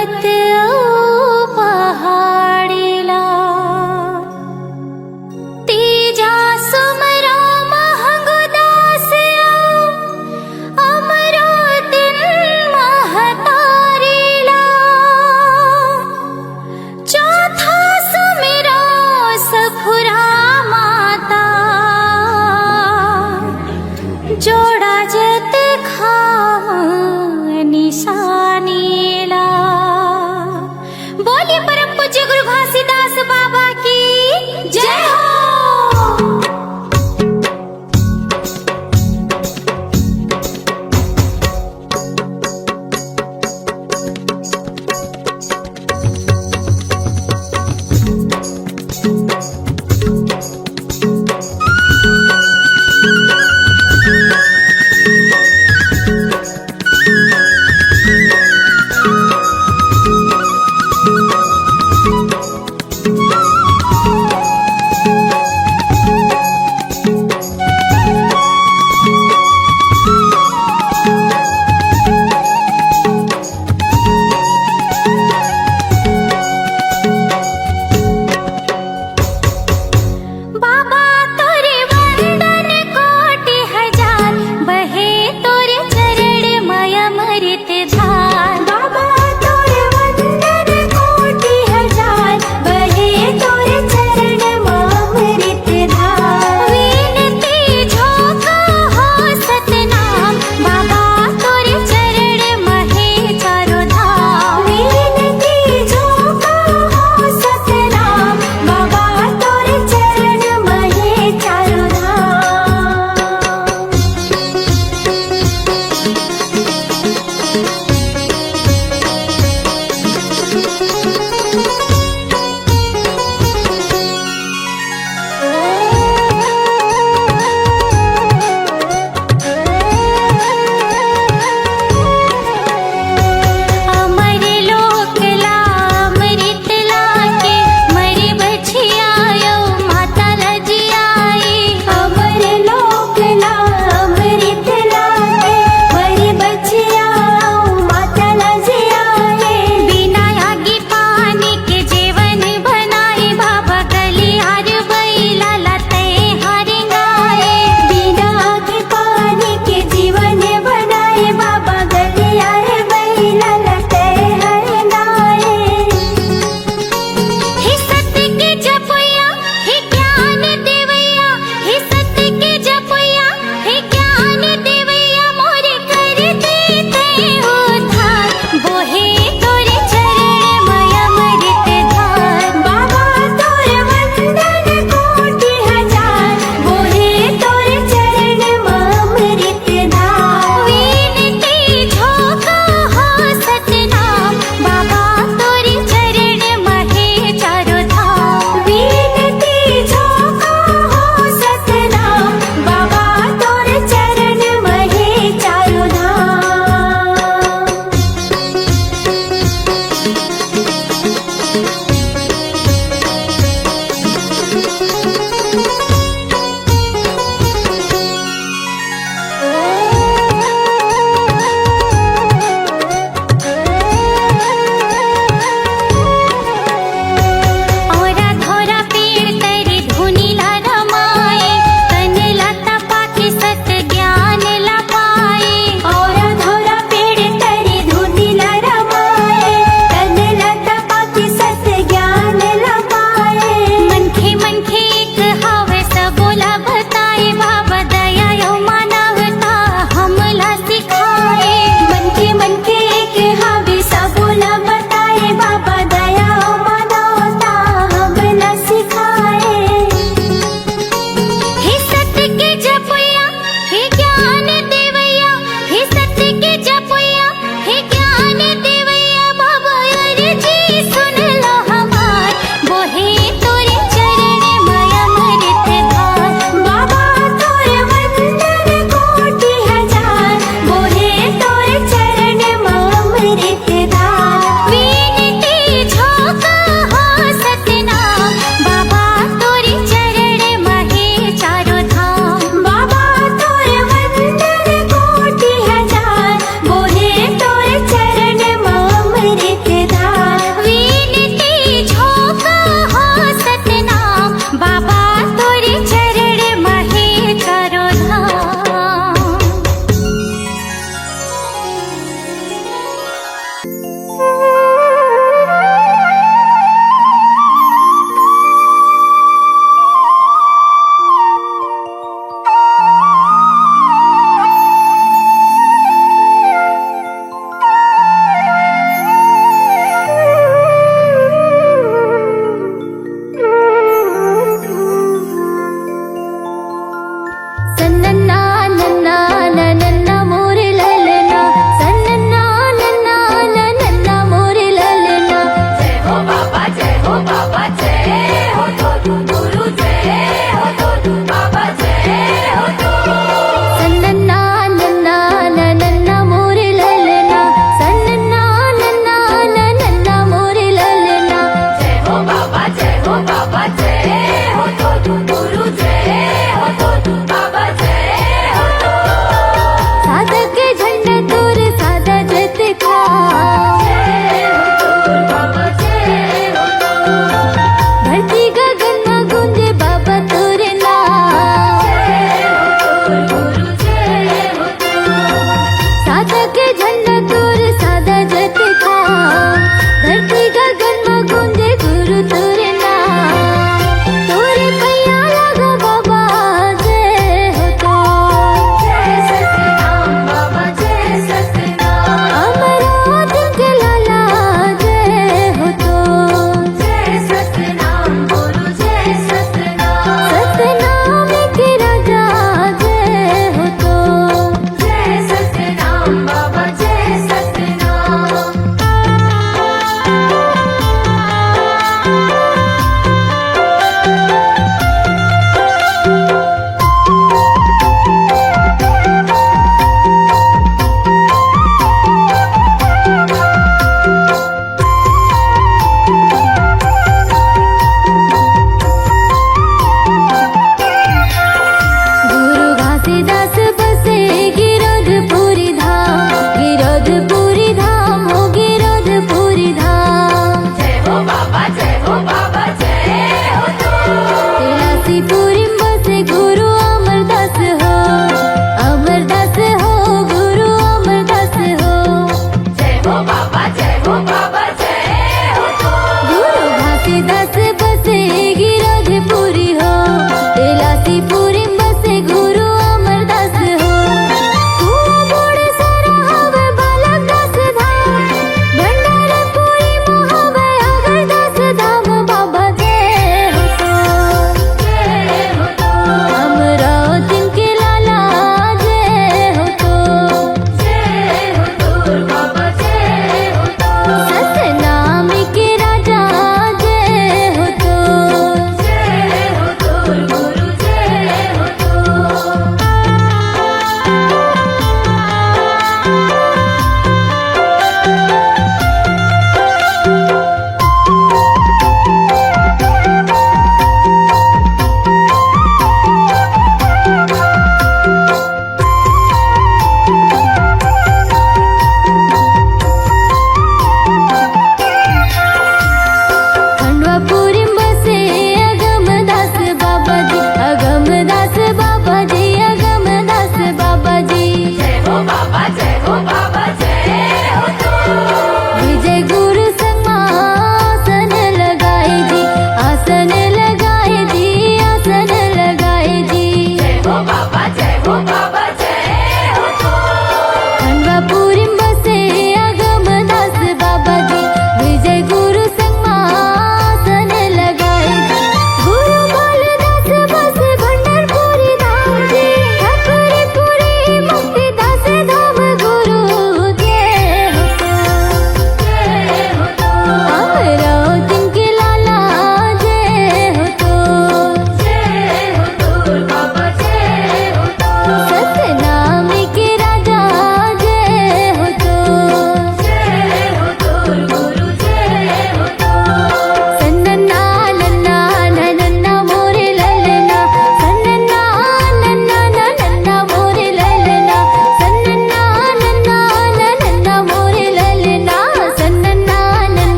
पर्वत पहाड़ीला तीजा सुमरा महंगदास अमरो दिन महतारीला चौथा सुमिरा सफुरा माता जोड़ा जत खाम निशानीला।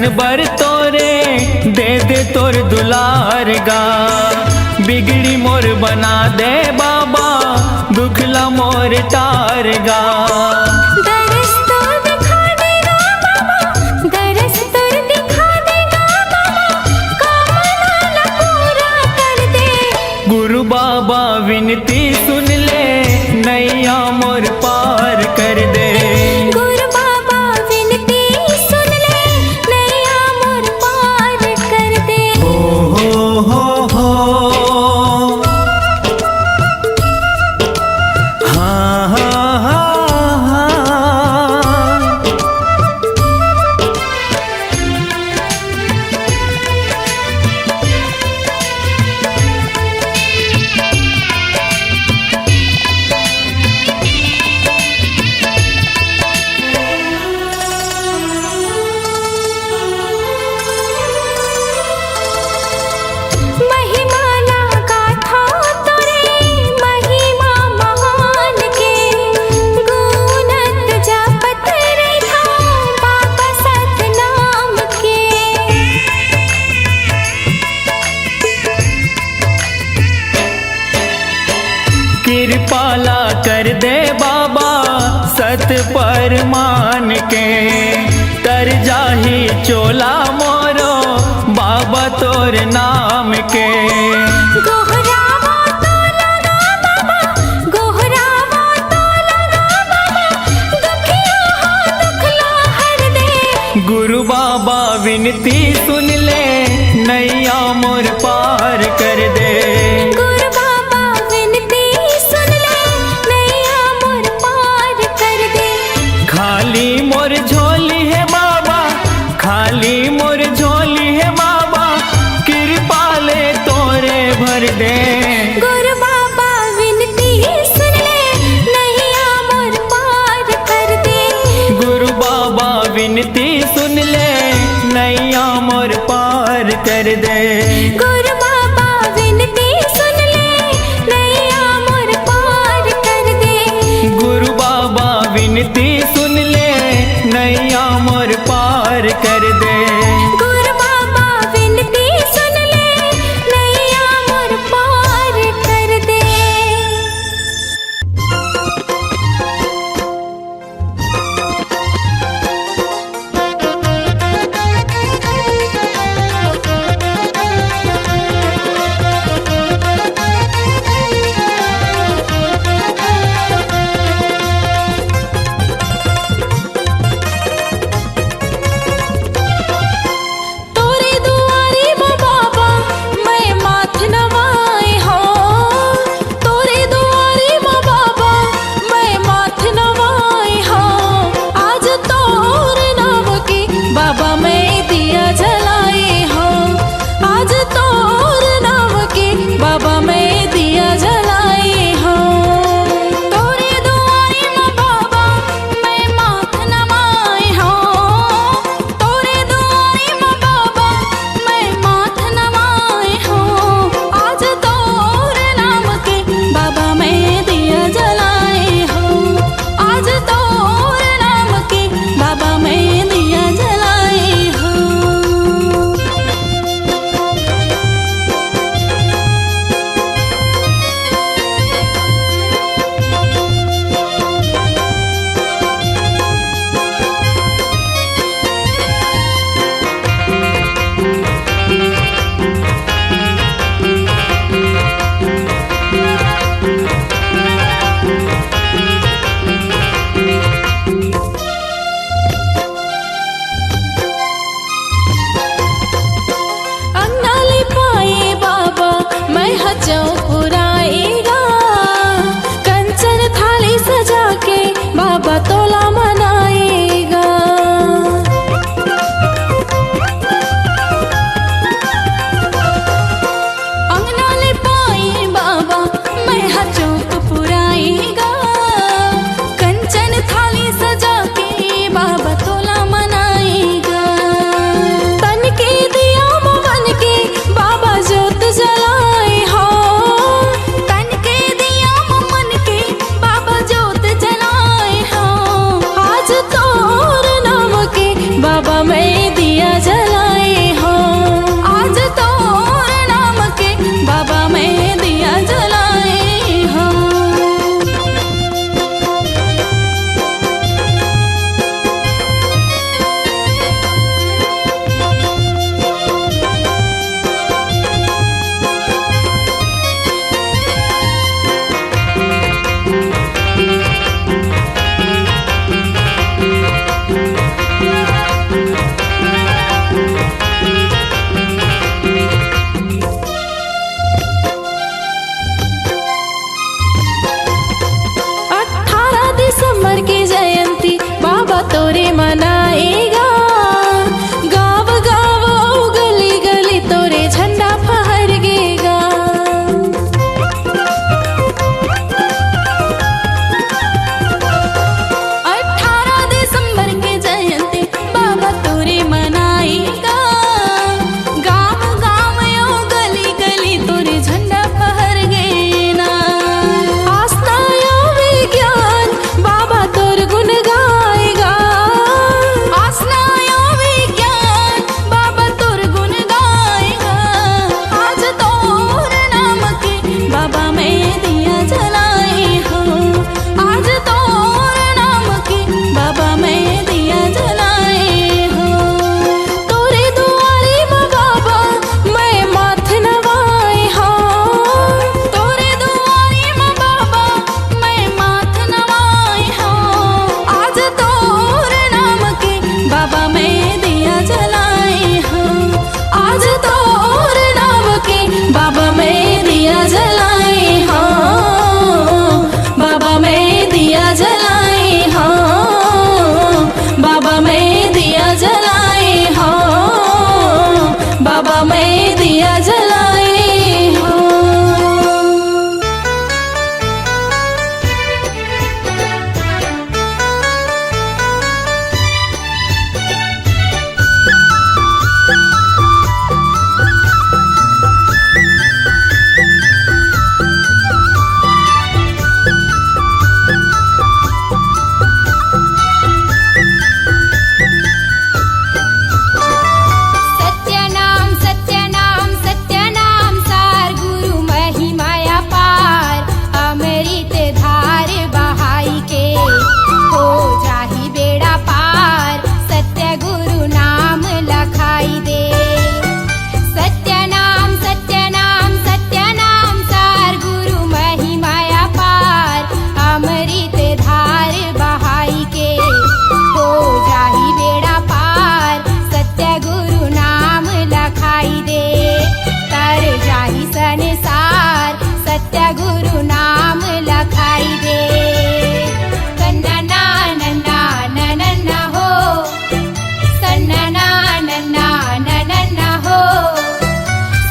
दर्शन बर तोरे दे दे तोर दुलार गा। बिगड़ी मोर बना दे बाबा दुखला मोर तार गा। दरस तो दिखा देगा बाबा, दरस तो दिखा देगा बाबा, कामना पूरा कर दे। गुरु बाबा विनती सुन ले नैया मोर पार कर दे। गुरु बाबा विनती सुन ले, नैया मोर पार कर दे। हो हाँ हाँ हाँ हाँ। महिमा ना गाथा तोरे, महिमा महान के, गुणत जपत रहा बाबा सतनाम के। कृपाला कर दे बाबा सत पर मान के। तर जाही चोला मोरो बाबा तोर नाम के। गोहरावा तो लगा बाबा, गोहरावा तो लगा बाबा, दुखिया हो दुखला हर दे। गुरु बाबा विनती सुन ले नैया मोर पार कर दे। गुरु बाबा विनती सुन ले, नैया मोर पार कर दे। खाली मोर झोली है बाबा, खाली मोर झोली है बाबा, कृपा ले तोरे भर दे। गुरु बाबा विनती सुन ले, नैया मोर पार कर दे। गुरु बाबा विनती सुन ले नैया मोर पार कर दे। गुरु बाबा विनती सुन ले, नैया मोर पार कर दे। गुरु बाबा विनती सुन ले नैया मोर पार कर दे। गुरु बाबा विनती सुन ले, नैया मोर पार कर दे। जलाए हाँ, बाबा मैं दिया जलाए हाँ, बाबा मैं दिया जलाए हाँ, बाबा मैं दिया जलाए हाँ। सत्यनाम सत्यनाम सत्यनाम सार गुरु महिमाया पार अमृत धार बहाई के हो जाहि बेड़ा पार सत्य गुरु नाम लखाई दे। सत्यनाम सत्यनाम सत्यनाम सार गुरु महिमाया पार अमृत धार बहाई के हो जाहि बेड़ा पार सत्य गुरु नाम लखाई दे। तर जाहि संसार सत्य गुरु नाम लखाई दे। कन्नना नन्ना नन्ना हो, सन्नना नन्ना नन्ना हो,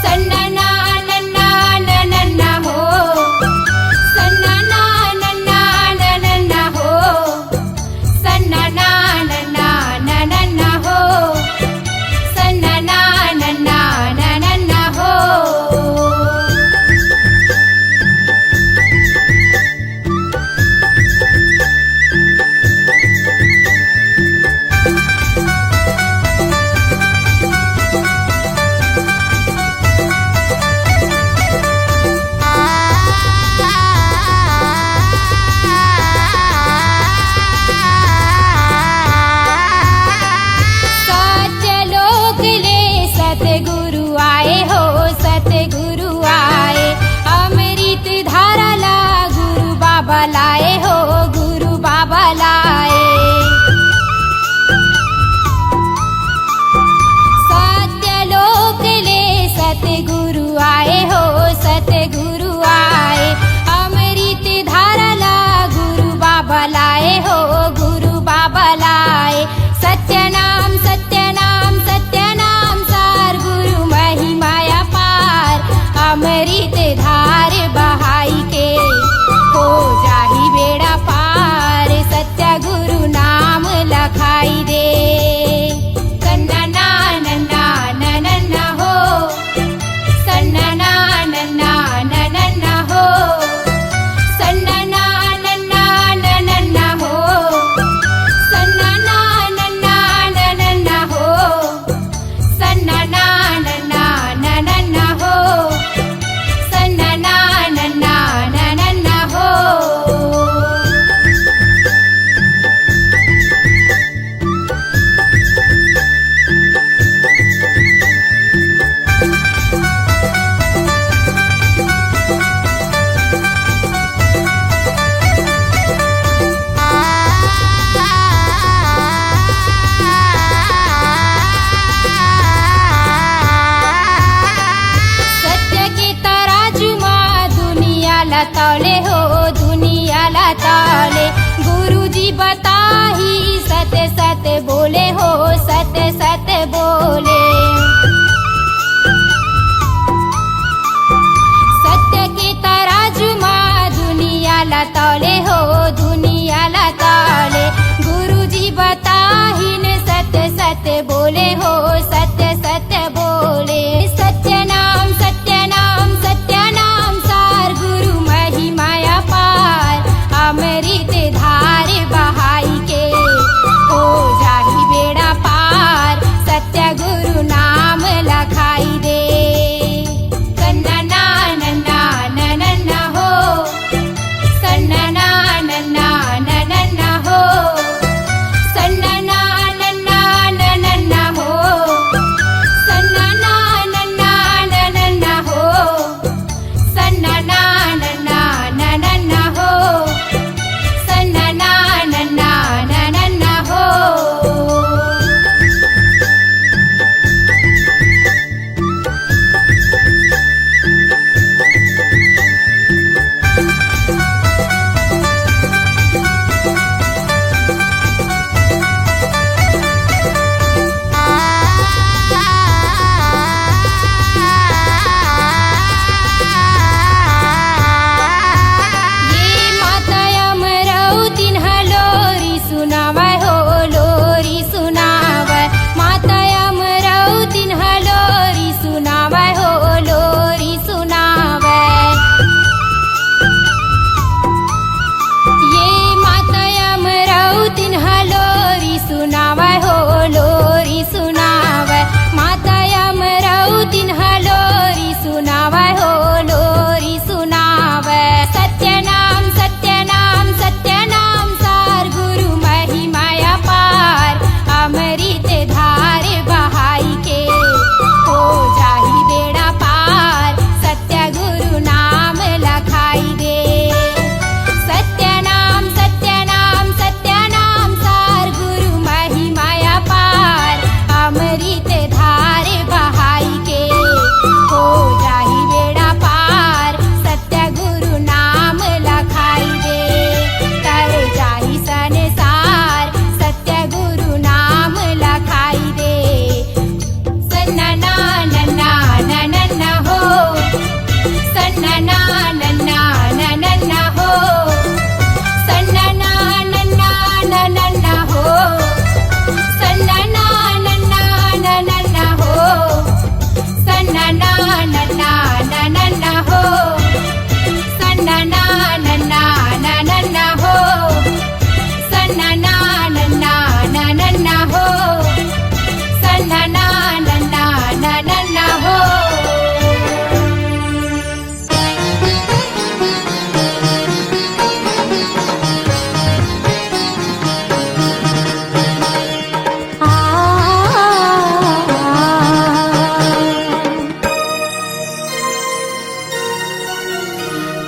सन्नना नन्ना नन्ना हो, सन्नना नन्ना नन्ना हो, सन्नना नन्ना नन्ना हो, सन्नना नन्ना नन्ना हो। सत्यलोक ले सतगुरु आए हो, सतगुरु आए अमृत धारा ला गुरु बाबा लाए हो, गुरु बाबा लाए। सत्यलोक ले सतगुरु आए हो, सतगुरु आए अमृत धारा ला गुरु बाबा लाए हो, गुरु बाबा लाए। सत्यनाम सत्यनाम सत्यनाम सार गुरु महिमाया पार अमृत धार बहाई के हो जाहि बेड़ा पार सत्य गुरु नाम लखाई दे। कन्नना नन्ना नन्ना हो, सन्नना नन्ना नन्ना हो, सन्नना नन्ना नन्ना हो, सन्नना नन्ना नन्ना हो, सन्नना नन्ना नन्ना हो, सन्नना नन्ना नन्ना हो। सत्य के तराजू माँ दुनिया ला तौले हो, दुनिया ला तौले गुरु जी बताही सत्य सत्य बोले हो, सत्य सत्य बोले। सत्य के तराजू माँ दुनिया ला तौले हो, दुनिया ला तौले गुरु जी बताही ने सत्य सत्य बोले हो, सत्य सत्य बोले। सत्यनाम सत्यनाम सत्यनाम सार गुरु महिमाया पार अमृत धार बहाई के हो जाहि बेड़ा पार सत्य गुरु नाम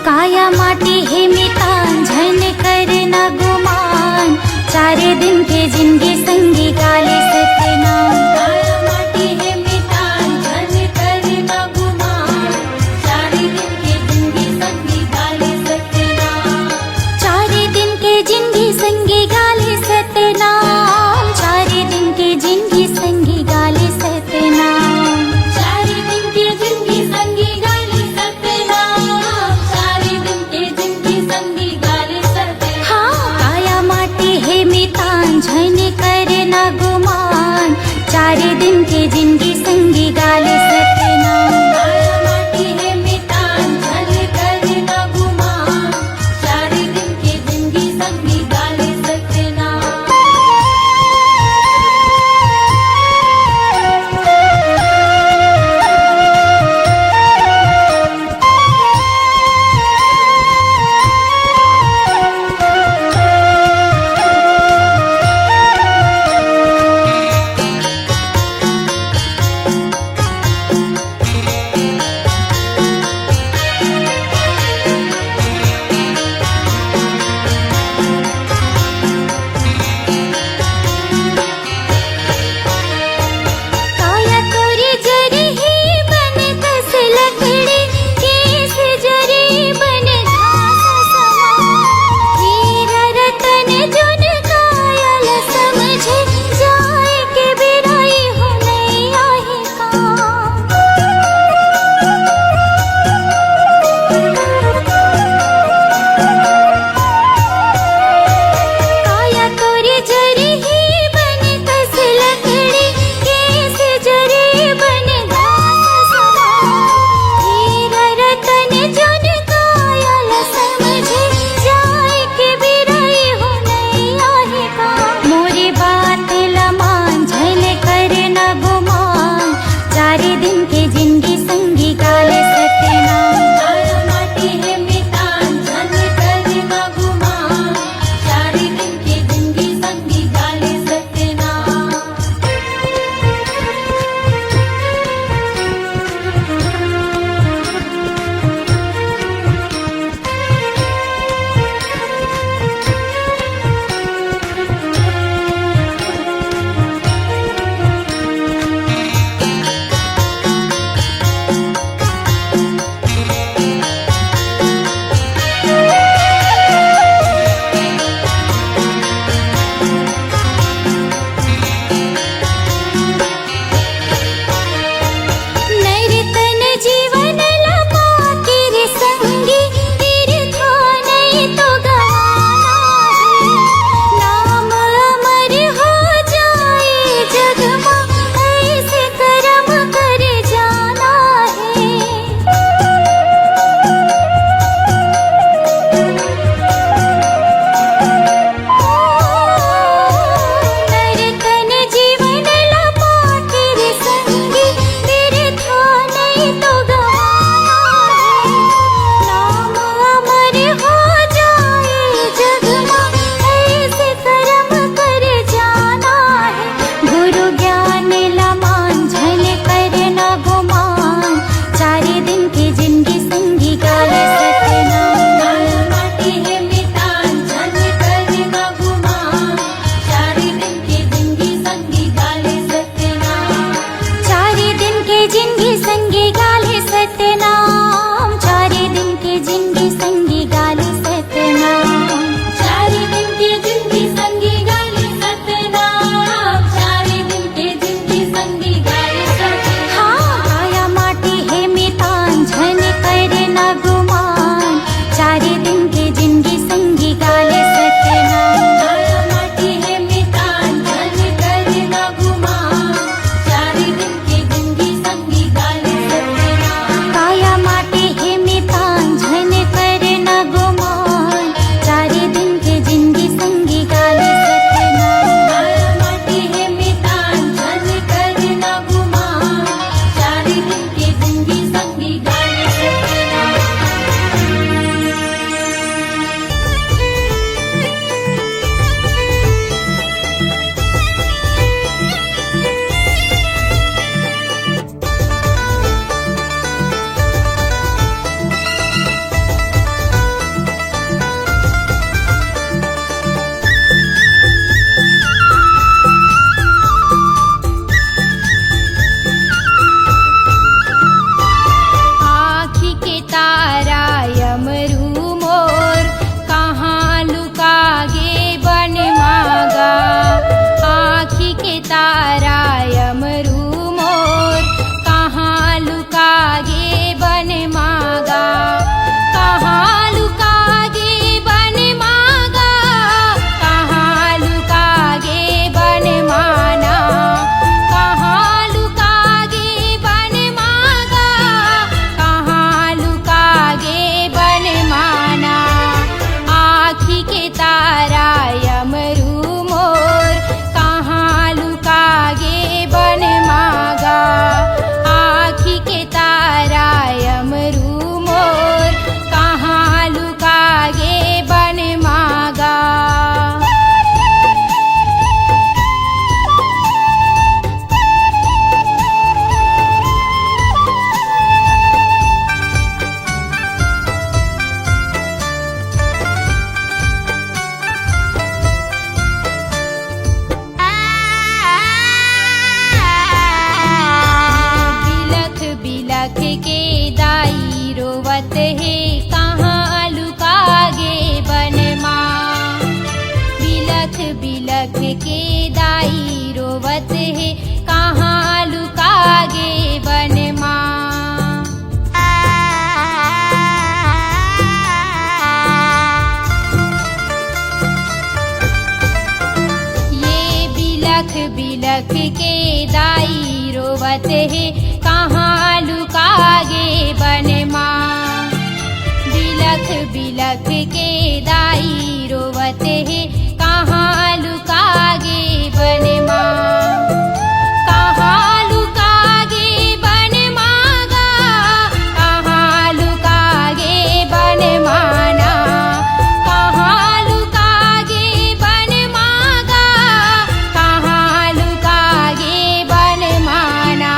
काया माटी हे मिता झन करना गुमान, 4 दिन के जिंदगी संगी गाले सतनाम। काया माटी हे मिता झन करना गुमान, 4 दिन के जिंदगी संगी गाले सतनाम। 4 दिन के जिंदगी संगी गाले सतनाम, 4 दिन के जिंदगी संगी गाले सतनाम। 4 दिन के जिंदगी संगी गाले सतनाम, 4 दिन के जिंदगी संगी गाले सतनाम। हाँ काया माटी हे मिता झन करना गुमान, 4 बिलख के दाई रोवत है, कहाँ लुकागे बन माँ। बिलख बिलख के दाई रोवत है, कहाँ लुकागे बन माँ। कहाँ लुकागे बन मागा, कहाँ लुकागे बन माना। कहाँ लुकागे बन मागा, कहाँ लुकागे बन माना।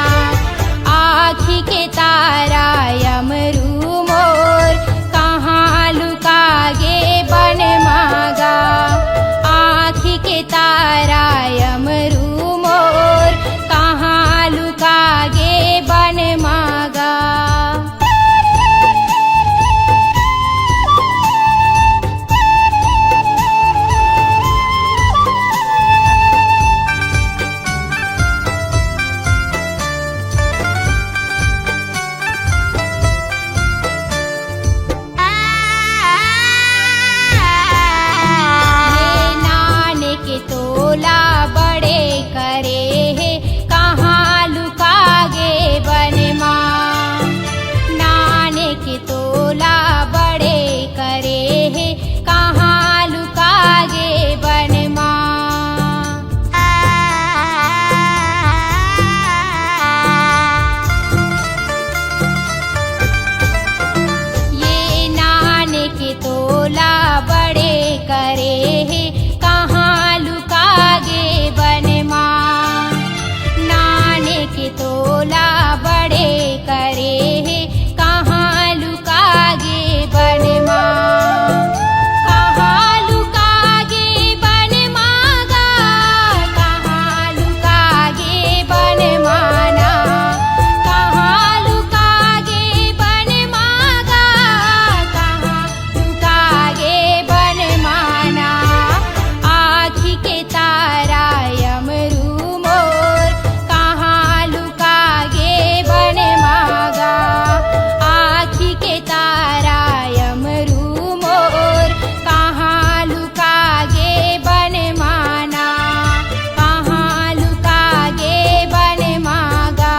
आँखी के तारा यमरू मोर, कहाँ लुकागे बन मागा। आँखी के तारा यमरू मोर, कहाँ लुकागे बन मागा। ये नानक तोला बड़े करे है, कहाँ लुकागे बन माँ। नानक तोला बड़े करे है, कहाँ लुकागे बन माँ। ये नानक तोला बड़े करे है, कहाँ लुकागे बन माँ। नानक तोला बड़े करे है, कहाँ लुकागे बन माँ। कहाँ लुकागे बन मागा, कहाँ लुकागे बन माना। कहाँ लुकागे बन मागा, कहाँ लुकागे बन माना। आँखी के तारा यमरू मोर, कहाँ लुकागे बन मागा। आँखी के तारा यमरू मोर, कहाँ लुकागे बन माना। कहाँ लुकागे बन मागा,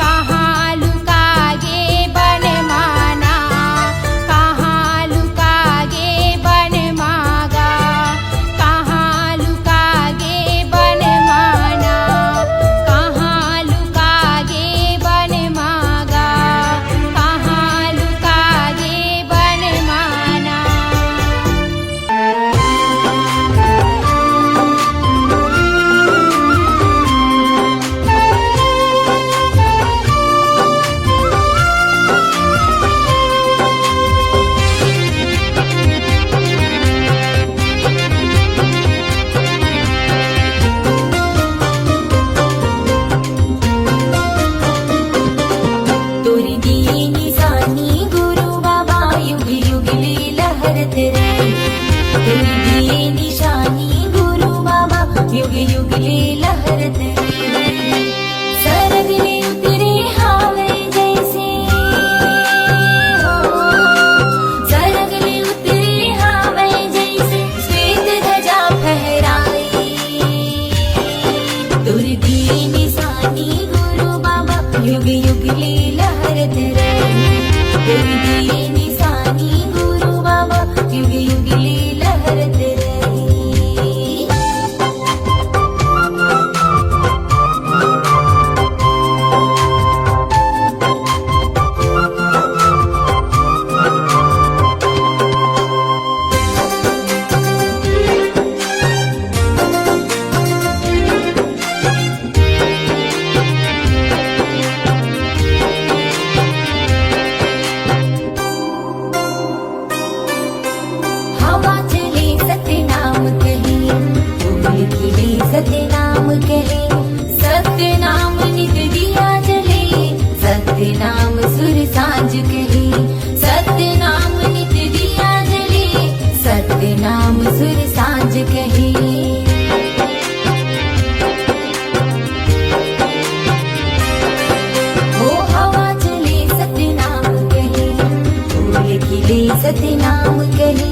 कहाँ लुकागे बन माना। कहाँ लुकागे बन मागा, कहाँ लुकागे बन माना। कहाँ लुकागे बन मागा, कहाँ लुकागे बन माना। तोरी दी निशानी गुरु बाबा युग युग ले लहरत रे। तोरी दी निशानी गुरु बाबा युग युग ले लहरत रे। सरग ले उतरे हावे जैसे हो, सरग ले उतरे हावे जैसे श्वेत ध्वजा फहराई। तोरी दी निशानी गुरु बाबा युग युग ले लहरत रे। तोरी दी निशानी गुरु बाबा युग युग ले लहरत रे। हवा चले सतनाम कहे, फूल खिले सतनाम कहे। सतनाम नित दिया जले, सतनाम सुर सांझ कहे। सतनाम नित दिया जले, सतनाम सुर सांझ कहे। हो हवा चले सतनाम कहे, फूल खिले सतनाम कहे।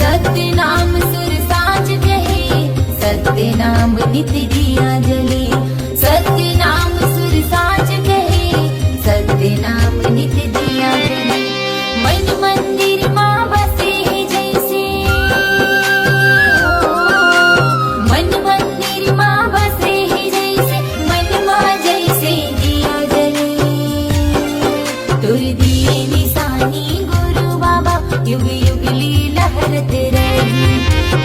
सतनाम सुर सांझ कहे, सतनाम नित दिया जले। दिए निशानी गुरु बाबा युग युग लीला हरते रही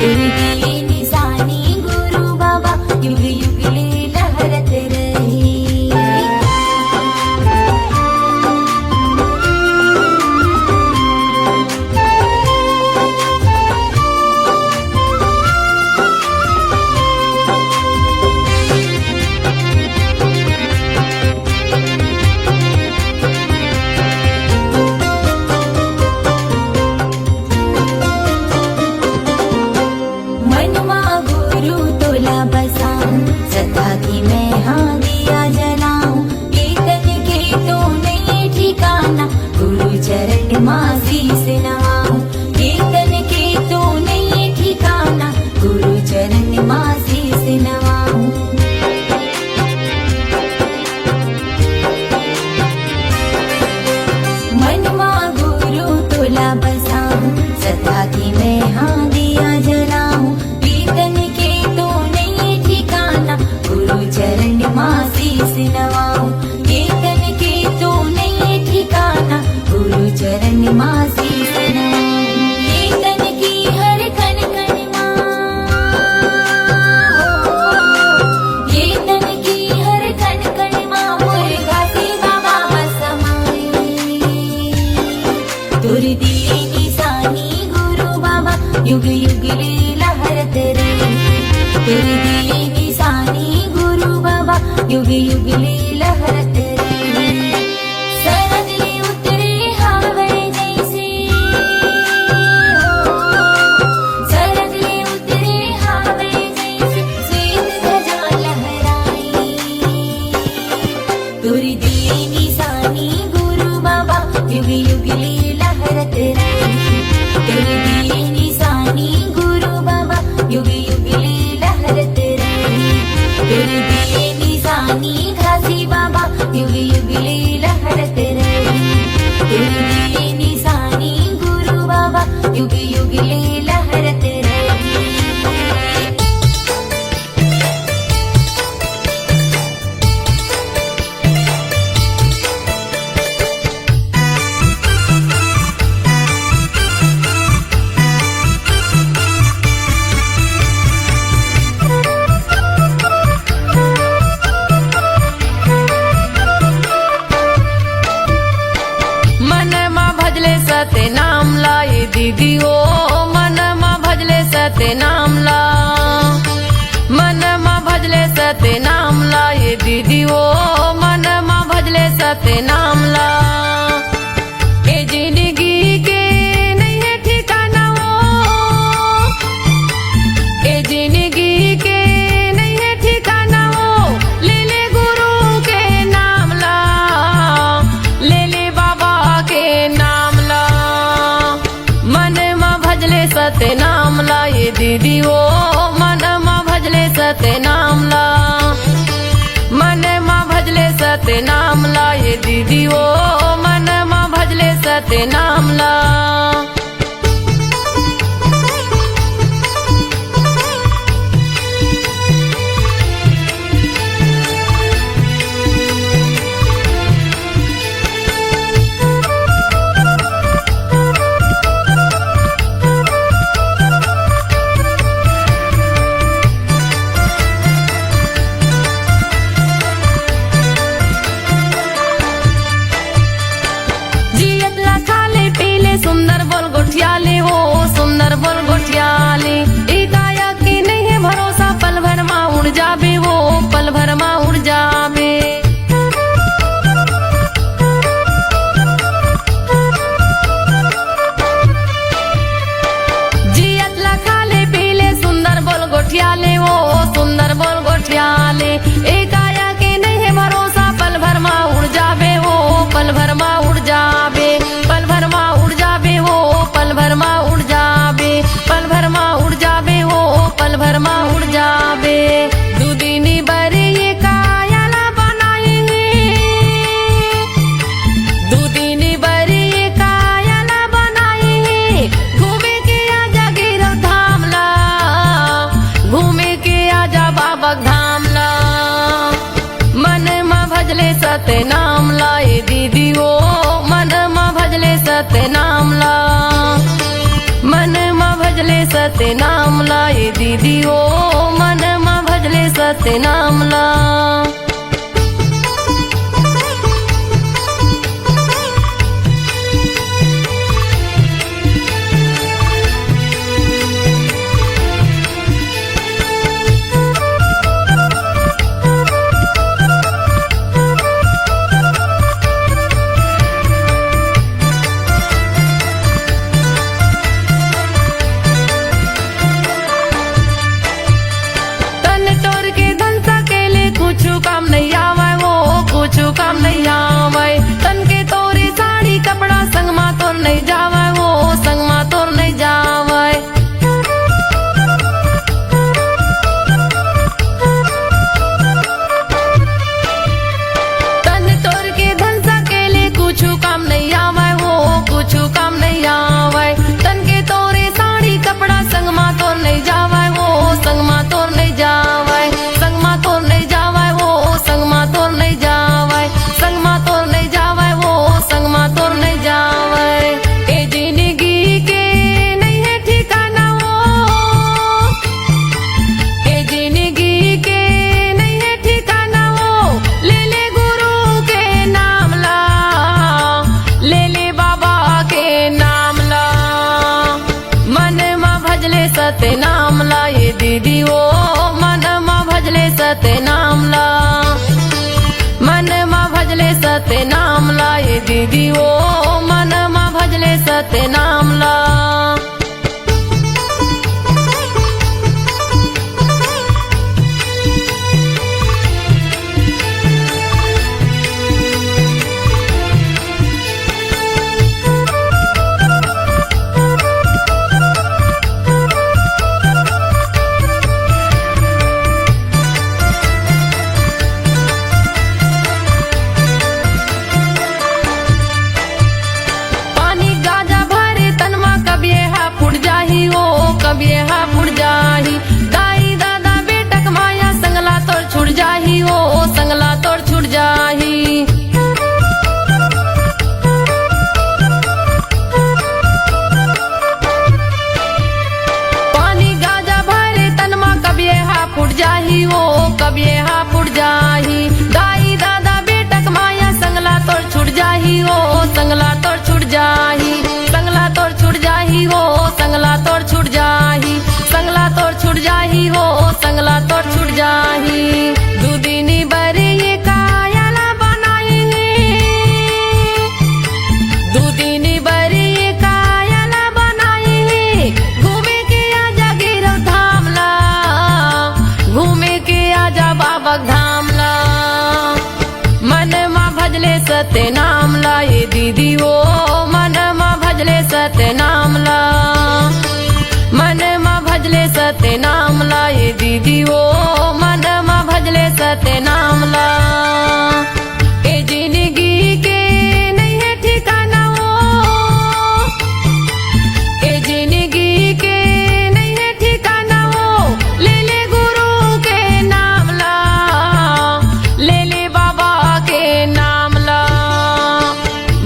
तेरे दिए निशानी गुरु बाबा युग युग लीला हरते रही मनमा गुरु तोला बसाऊं सदा की मैं हाँ दिया जलाऊं कीर्तन के तो नहीं ठिकाना गुरु चरण मासी से नवाऊं कीर्तन के तो नहीं ठिकाना गुरु चरण मासी से नवाऊं मनमा गुरु तोला बसाऊं सदा की मैं हाँ दिया जलाऊं कीर्तन के तो नहीं ठिकाना गुरु चरण मासी से नवाऊं कीर्तन के तो नहीं ठिकाना गुरु चरण मासी से नवाऊं कीर्तन की हर खन खन कीर्तन की हर खन खन मुर्गा से बाबा समाए तुर दिए निशानी गुरु बाबा युग युग लीला हरते रही तुर दिए निशानी गुरु बाबा युग युग लीला हरते रही सरद ले उतरे हावड़ जैसे सरद ले उतरे हावड़ जैसे श्वेत ध्वजा लहराई तुर दिए निशानी गुरु बाबा युग युग लीला हरते रही तुर दिए निशानी गुरु बाबा युग युग लीला हरते रही तुर दिए निशानी घासी बाबा युग युग लीला हरते रही तुर दिए निशानी गुरु बाबा युग युग लीला हरते रही मन मा भजले सते नाम लाए दीदी ओ मन मा भजले सते नाम ला मन मा भजले सते नाम लाए दीदी ओ मन मा भजले सते नाम ला ए जिंदगी के नहीं है ठिकाना ओ ए जिंदगी के नहीं है ठिकाना ओ ले ले गुरु के नाम ला ले ले बाबा के नाम ला मन मा भजले सते नाम ला ये दीदी ओ मन मा भजले सते नाम ला मन मा भजले सते नाम ला ये दीदी ओ मन मा भजले सते नाम ला जियत ला खाले पीले सुंदर बोल गोठियाले हो सुंदर बोल गोठियाले ई काया की नहीं है भरोसा पल भर मा उड़ जाबे वो पल भर मा उड़ जाबे जियत ला खाले पीले सुंदर बोल गोठियाले वो सुंदर बोल गोठियाले ई काया की नहीं है भरोसा पल भर मा उड़ जाबे वो पल भर मा उड़ जाबे पल भर मा उड़ जाबे वो पल भर मा उड़ जाबे पल भर मा उड़ जाबे वो पल भर मा उड़ जाबे दू दिनी बरे ये कायाला बनाएंगे दू दिनी बरे ये कायाला बनाएंगे घूमे के आजा गिरव धाम ला घूमे के आजा बाबा धाम ला मन मा भजले सते नाम लाए दीदी ओ मन सत्य नाम ला मन मा भजले सत्य नाम ला ये दीदी ओ मन मा भजले सत्य नाम ला काम नहीं आवे वो कुछ काम नहीं आवे तन के तोरी साड़ी कपड़ा संग मा तोर नहीं जावे वो संग मा तोर नहीं जावे तन तोर के धन सकेले कुछ काम नहीं आवे वो कुछ काम नहीं आवे तन के तोरे साड़ी कपड़ा संग मा तोर नहीं जावे वो संग मा तोर नहीं जावे संग मा तोर नहीं जावे संग मा तोर नहीं जावे संग मा तोर नहीं जावे वो संग मा तोर नहीं जावे ए जिंदगी के नहीं है ठिकाना वो ए जिंदगी के नहीं है ठिकाना वो ले ले गुरु के नाम ला ले ले बाबा के नाम ला मन मा भजले सत्य नाम ला ये दीदी वो मन मा भजले सत्य नाम ला मन मा भजले सत्य नाम ला ये दीदी ओ मन मा भजले सत्य नाम ला कब यहाँ फुट जाही दाई दादा बेटक माया संगला तोड़ छुट जाही ओ संगला तोड़ छुट जाही पानी गाजा भरे तनमा कब यहाँ फुट जाही ओ कब यहाँ फुट जाही दाई दादा बेटक माया संगला तोड़ छुट जाही ओ संगला तोड़ छुट जाही संगला तोड़ छुट जाही ओ संगला तोड़ छुट जाही संगला तोड़ छुट जाही हो संगला तोड़ छुट जाही दूदिनी बरे ये कायला बनाई दूदिनी बरे ये कायला बनाई घूमे के आजा गिरव धाम ला घूमे के आजा बाबा धाम ला मन मा भजले सत्य नाम ला ये दीदी ओ मन मा भजले सत्य नाम ला मन मा भजले सत्य नाम ला ये दीदी ओ मन मा भजले सत्य नाम ला ए जिंदगी के नहीं है ठिकाना वो ए जिंदगी के नहीं है ठिकाना वो ले ले गुरु के नाम ला ले ले बाबा के नाम ला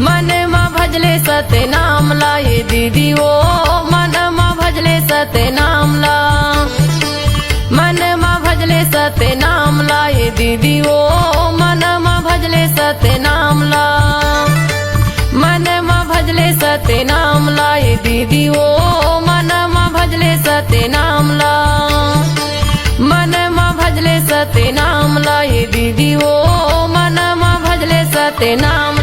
मन मा भजले सत्य नाम ला ये दीदी ओ मन मा भजले सत्य नाम ला मन मा भजले सत्य नाम ला ये दीदी ओ मन मा भजले सत्य नाम ला मन मा भजले सत्य नाम ला ये दीदी ओ मन मा भजले सत्य नाम ला मन मा भजले सत्य नाम ला ये दीदी ओ मन मा भजले सत्य नाम